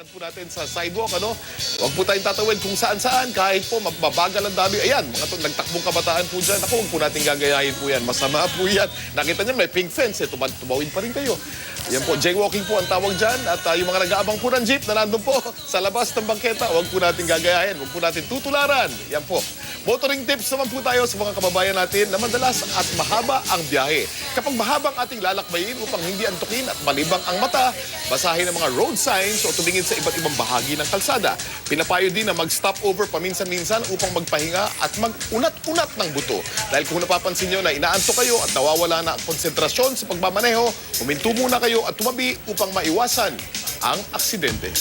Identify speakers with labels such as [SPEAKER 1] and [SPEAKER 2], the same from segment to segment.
[SPEAKER 1] lakad po natin sa sidewalk, ano? Huwag po tayong tatawid kung saan-saan, kahit po mababagal ang dami. Ayan, mga nagtakbong kabataan po dyan. Ako, huwag po natin gagayahin po yan. Masama po yan. Nakita niyo, may pink fence, tumawid pa rin kayo. Yan po, jaywalking po ang tawag dyan. At yung mga nag-aabang po ng jeep na nandun po sa labas ng bangketa, huwag po natin gagayahin. Huwag po natin tutularan. Yan po. Motoring tips naman po tayo sa mga kababayan natin na madalas at mahaba ang biyahe. Kapag mahaba ang ating lalakbayin upang hindi antukin at malibang ang mata, basahin ang mga road signs o tumingin sa iba't ibang bahagi ng kalsada. Pinapayo din na mag-stop over paminsan-minsan upang magpahinga at mag-unat-unat ng buto. Dahil kung napapansin nyo na inaanto kayo at nawawala na ang konsentrasyon sa pagmamaneho, huminto muna kayo at tumabi upang maiwasan ang aksidente.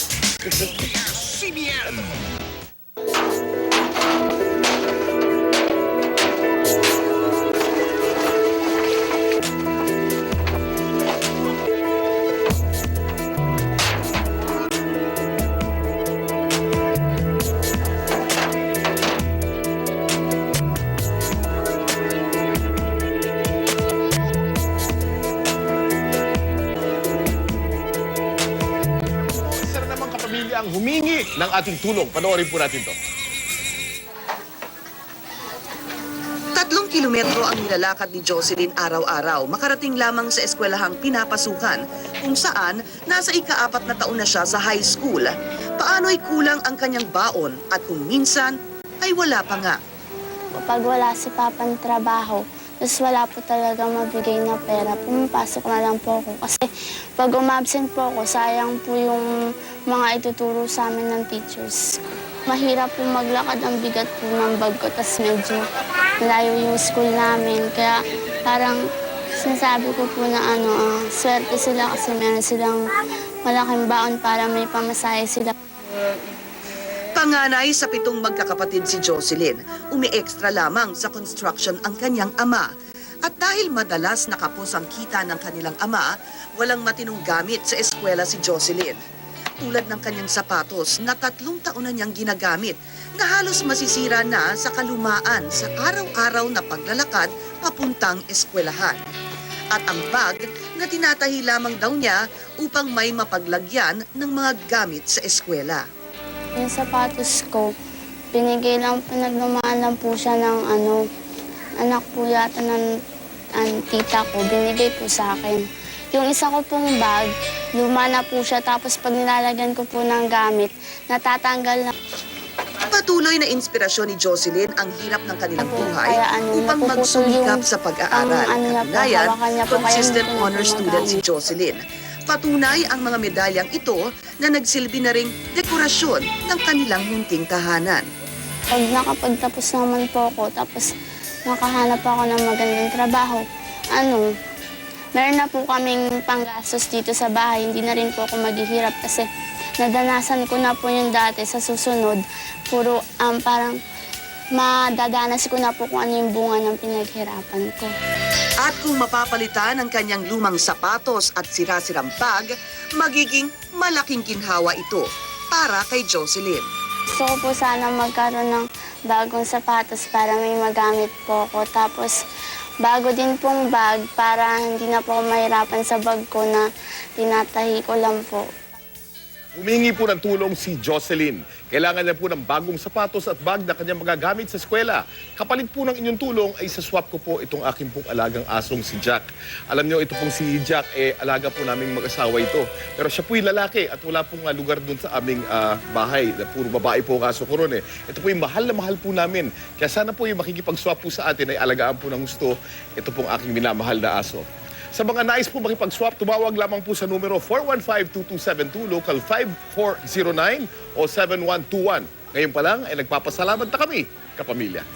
[SPEAKER 1] Ang humingi ng ating tulong. Panoorin po natin to.
[SPEAKER 2] 3 kilometro ang nilalakad ni Jocelyn araw-araw makarating lamang sa eskwelahang pinapasukan kung saan nasa ika-4 na taon na siya sa high school. Paano'y kulang ang kanyang baon at kung minsan ay wala pa nga.
[SPEAKER 3] Kapag wala si Papang trabaho, tapos wala po talaga mabigay na pera, pumapasok na lang po ako. Kasi pag umabsent po ako, sayang po yung mga ituturo sa amin ng teachers. Mahirap po maglakad, ang bigat po ng bag ko, tapos medyo malayo yung school namin. Kaya parang sinasabi ko po na swerte sila kasi meron silang malaking baon para may pamasahe sila.
[SPEAKER 2] Panganay sa 7 magkakapatid si Jocelyn, umi-extra lamang sa construction ang kanyang ama. At dahil madalas nakapos ang kita ng kanilang ama, walang matinong gamit sa eskwela si Jocelyn. Tulad ng kanyang sapatos na 3 taon na niyang ginagamit na halos masisira na sa kalumaan sa araw-araw na paglalakad papuntang eskwelahan. At ang bag na tinatahi lamang daw niya upang may mapaglagyan ng mga gamit sa eskwela.
[SPEAKER 3] Yung sapatos ko, binigay lang, pinaglumaan lang po siya ng anak po yata ng tita ko, binigay po sa akin. Yung isa ko pong bag, luma na po siya, tapos pag nilalagyan ko po ng gamit, natatanggal na.
[SPEAKER 2] Patuloy na inspirasyon ni Jocelyn ang hirap ng kanilang buhay
[SPEAKER 3] Kaya,
[SPEAKER 2] upang
[SPEAKER 3] napuputol
[SPEAKER 2] magsumikap
[SPEAKER 3] yung
[SPEAKER 2] sa pag-aaral.
[SPEAKER 3] niya po, hawakan niya po, kaya
[SPEAKER 2] Consistent
[SPEAKER 3] hindi ko
[SPEAKER 2] honor
[SPEAKER 3] na
[SPEAKER 2] student si
[SPEAKER 3] gumagamit.
[SPEAKER 2] Jocelyn. Patunay ang mga medalyang ito na nagsilbi na ring dekorasyon ng kanilang munting tahanan.
[SPEAKER 3] Pag nakapagtapos naman po ako, tapos nakahanap ako ng magandang trabaho, meron na po kaming panggastos dito sa bahay. Hindi na rin po ako maghihirap kasi nadanasan ko na po yung dati. Sa susunod, puro parang madadanas ko na po kung ano yung bunga ng pinaghirapan ko.
[SPEAKER 2] At kung mapapalitan ang kanyang lumang sapatos at sira-sirang bag, magiging malaking ginhawa ito para kay Jocelyn.
[SPEAKER 3] Gusto ko po sana magkaroon ng bagong sapatos para may magamit po ako. Tapos bago din pong bag para hindi na po ako mahirapan sa bag ko na tinatahi ko lang po.
[SPEAKER 1] Humingi po ng tulong si Jocelyn. Kailangan niya po ng bagong sapatos at bag na kanyang magagamit sa eskwela. Kapalit po ng inyong tulong ay swap ko po itong aking pong alagang asong si Jack. Alam niyo, ito pong si Jack, alaga po naming mag-asawa ito. Pero siya po yung lalaki at wala pong lugar dun sa aming bahay. Puro babae po ang aso ko ron. Ito po yung mahal na mahal po namin. Kaya sana po yung makikipag-swap po sa atin ay alagaan po ng gusto. Ito pong aking minamahal na aso. Sa mga nais po makipag-swap, tumawag lamang po sa numero 415-2272, local 5409 o 7121. Ngayon pa lang ay nagpapasalamat na kami, kapamilya.